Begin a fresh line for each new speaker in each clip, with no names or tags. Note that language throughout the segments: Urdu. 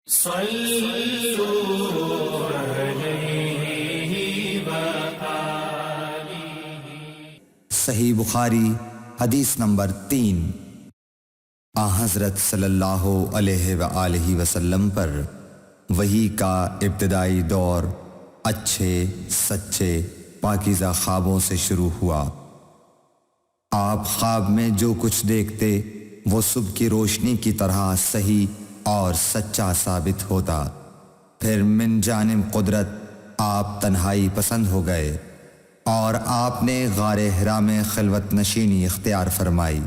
صلوا علیہ وآلہ۔
صحیح بخاری حدیث نمبر 3۔ حضرت صلی اللہ علیہ وآلہ وسلم پر وحی کا ابتدائی دور اچھے سچے پاکیزہ خوابوں سے شروع ہوا۔ آپ خواب میں جو کچھ دیکھتے وہ صبح کی روشنی کی طرح صحیح اور سچا ثابت ہوتا۔ پھر من جانب قدرت آپ تنہائی پسند ہو گئے اور آپ نے غار حرا میں خلوت نشینی اختیار فرمائی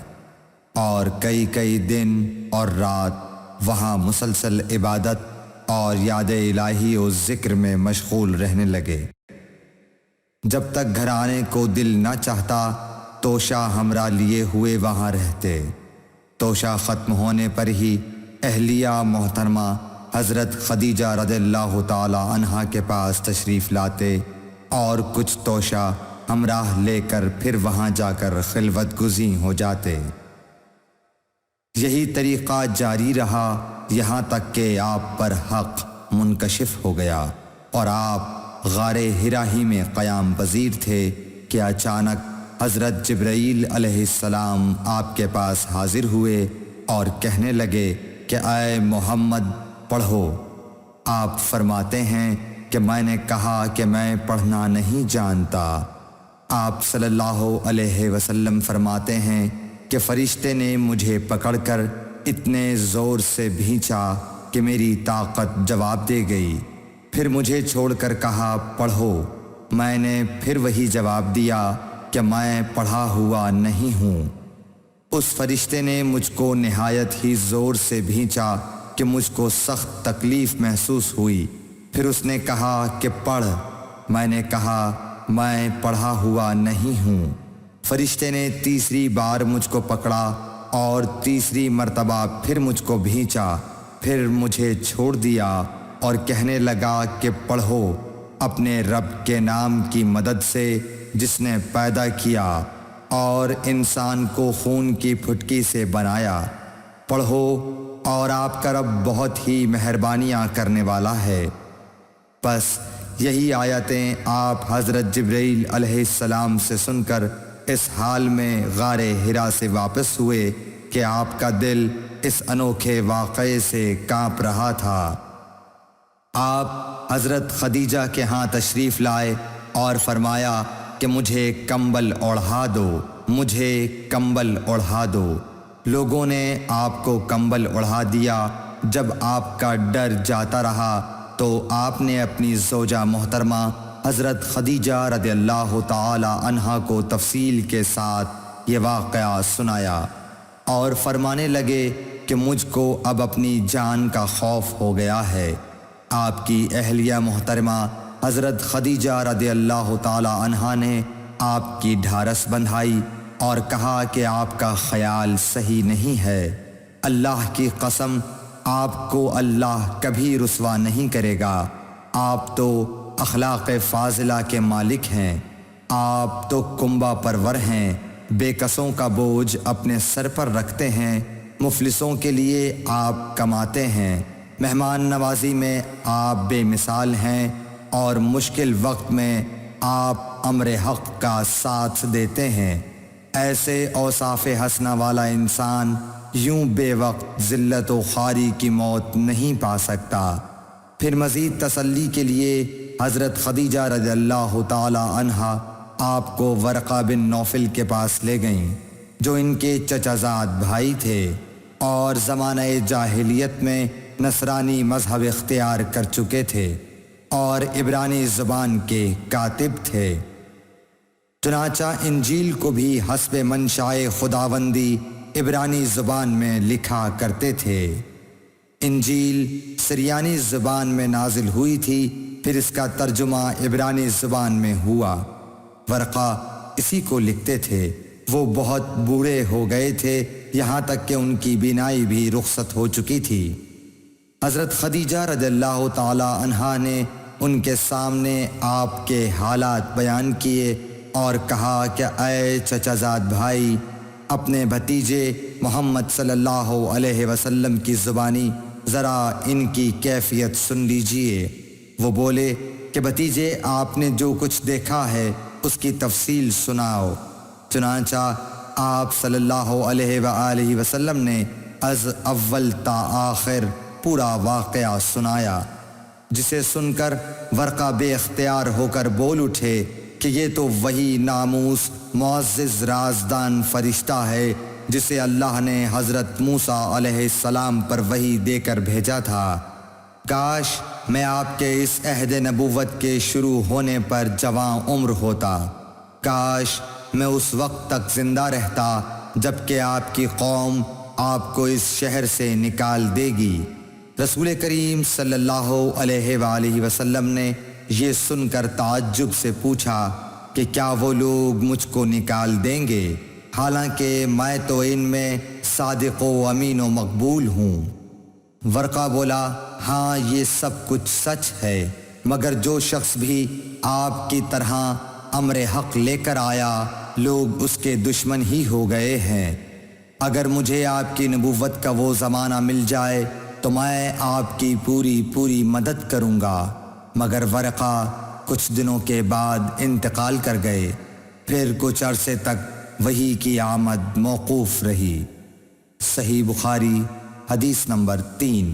اور کئی دن اور رات وہاں مسلسل عبادت اور یاد الہی و ذکر میں مشغول رہنے لگے۔ جب تک گھر آنے کو دل نہ چاہتا توشہ ہمراہ لیے ہوئے وہاں رہتے۔ توشہ ختم ہونے پر ہی اہلیہ محترمہ حضرت خدیجہ رضی اللہ تعالی عنہا کے پاس تشریف لاتے اور کچھ توشہ ہمراہ لے کر پھر وہاں جا کر خلوت گزین ہو جاتے۔ یہی طریقہ جاری رہا یہاں تک کہ آپ پر حق منکشف ہو گیا اور آپ غار حرا ہی میں قیام پذیر تھے کہ اچانک حضرت جبرائیل علیہ السلام آپ کے پاس حاضر ہوئے اور کہنے لگے کہ اے محمد پڑھو۔ آپ فرماتے ہیں کہ میں نے کہا کہ میں پڑھنا نہیں جانتا۔ آپ صلی اللہ علیہ وسلم فرماتے ہیں کہ فرشتے نے مجھے پکڑ کر اتنے زور سے بھینچا کہ میری طاقت جواب دے گئی۔ پھر مجھے چھوڑ کر کہا پڑھو۔ میں نے پھر وہی جواب دیا کہ میں پڑھا ہوا نہیں ہوں۔ اس فرشتے نے مجھ کو نہایت ہی زور سے بھینچا کہ مجھ کو سخت تکلیف محسوس ہوئی۔ پھر اس نے کہا کہ پڑھ۔ میں نے کہا میں پڑھا ہوا نہیں ہوں۔ فرشتے نے تیسری بار مجھ کو پکڑا اور تیسری مرتبہ پھر مجھ کو بھینچا، پھر مجھے چھوڑ دیا اور کہنے لگا کہ پڑھو اپنے رب کے نام کی مدد سے جس نے پیدا کیا اور انسان کو خون کی پھٹکی سے بنایا۔ پڑھو اور آپ کا رب بہت ہی مہربانیاں کرنے والا ہے۔ بس یہی آیتیں آپ حضرت جبرائیل علیہ السلام سے سن کر اس حال میں غار حرا سے واپس ہوئے کہ آپ کا دل اس انوکھے واقعے سے کانپ رہا تھا۔ آپ حضرت خدیجہ کے ہاں تشریف لائے اور فرمایا کہ مجھے کمبل اوڑھا دو، مجھے کمبل اوڑھا دو۔ لوگوں نے آپ کو کمبل اوڑھا دیا۔ جب آپ کا ڈر جاتا رہا تو آپ نے اپنی زوجہ محترمہ حضرت خدیجہ رضی اللہ تعالی عنہا کو تفصیل کے ساتھ یہ واقعہ سنایا اور فرمانے لگے کہ مجھ کو اب اپنی جان کا خوف ہو گیا ہے۔ آپ کی اہلیہ محترمہ حضرت خدیجہ رضی اللہ تعالی عنہا نے آپ کی ڈھارس بندھائی اور کہا کہ آپ کا خیال صحیح نہیں ہے۔ اللہ کی قسم آپ کو اللہ کبھی رسوا نہیں کرے گا۔ آپ تو اخلاق فاضلہ کے مالک ہیں، آپ تو کنبہ پرور ہیں، بے کسوں کا بوجھ اپنے سر پر رکھتے ہیں، مفلسوں کے لیے آپ کماتے ہیں، مہمان نوازی میں آپ بے مثال ہیں اور مشکل وقت میں آپ امر حق کا ساتھ دیتے ہیں۔ ایسے اوصاف حسنہ والا انسان یوں بے وقت ذلت و خواری کی موت نہیں پا سکتا۔ پھر مزید تسلی کے لیے حضرت خدیجہ رضی اللہ تعالی عنہا آپ کو ورقہ بن نوفل کے پاس لے گئیں جو ان کے چچا زاد بھائی تھے اور زمانہ جاہلیت میں نصرانی مذہب اختیار کر چکے تھے اور عبرانی زبان کے کاتب تھے۔ چنانچہ انجیل کو بھی حسب منشائے خداوندی عبرانی زبان میں لکھا کرتے تھے۔ انجیل سریانی زبان میں نازل ہوئی تھی، پھر اس کا ترجمہ عبرانی زبان میں ہوا۔ ورقہ اسی کو لکھتے تھے۔ وہ بہت بوڑھے ہو گئے تھے، یہاں تک کہ ان کی بینائی بھی رخصت ہو چکی تھی۔ حضرت خدیجہ رضی اللہ تعالی عنہا نے ان کے سامنے آپ کے حالات بیان کیے اور کہا کہ اے چچا زاد بھائی، اپنے بھتیجے محمد صلی اللہ علیہ وسلم کی زبانی ذرا ان کی کیفیت سن لیجئے۔ وہ بولے کہ بھتیجے آپ نے جو کچھ دیکھا ہے اس کی تفصیل سناؤ۔ چنانچہ آپ صلی اللہ علیہ وآلہ وسلم نے از اول تا آخر پورا واقعہ سنایا، جسے سن کر ورقہ بے اختیار ہو کر بول اٹھے کہ یہ تو وہی ناموس معزز رازدان فرشتہ ہے جسے اللہ نے حضرت موسیٰ علیہ السلام پر وحی دے کر بھیجا تھا۔ کاش میں آپ کے اس عہد نبوت کے شروع ہونے پر جواں عمر ہوتا، کاش میں اس وقت تک زندہ رہتا جب کہ آپ کی قوم آپ کو اس شہر سے نکال دے گی۔ رسول کریم صلی اللہ علیہ وآلہ وسلم نے یہ سن کر تعجب سے پوچھا کہ کیا وہ لوگ مجھ کو نکال دیں گے، حالانکہ میں تو ان میں صادق و امین و مقبول ہوں۔ ورقہ بولا ہاں یہ سب کچھ سچ ہے، مگر جو شخص بھی آپ کی طرح امر حق لے کر آیا لوگ اس کے دشمن ہی ہو گئے ہیں۔ اگر مجھے آپ کی نبوت کا وہ زمانہ مل جائے تو میں آپ کی پوری مدد کروں گا، مگر ورقہ کچھ دنوں کے بعد انتقال کر گئے، پھر کچھ عرصے تک وحی کی آمد موقوف رہی۔ صحیح بخاری حدیث نمبر 3۔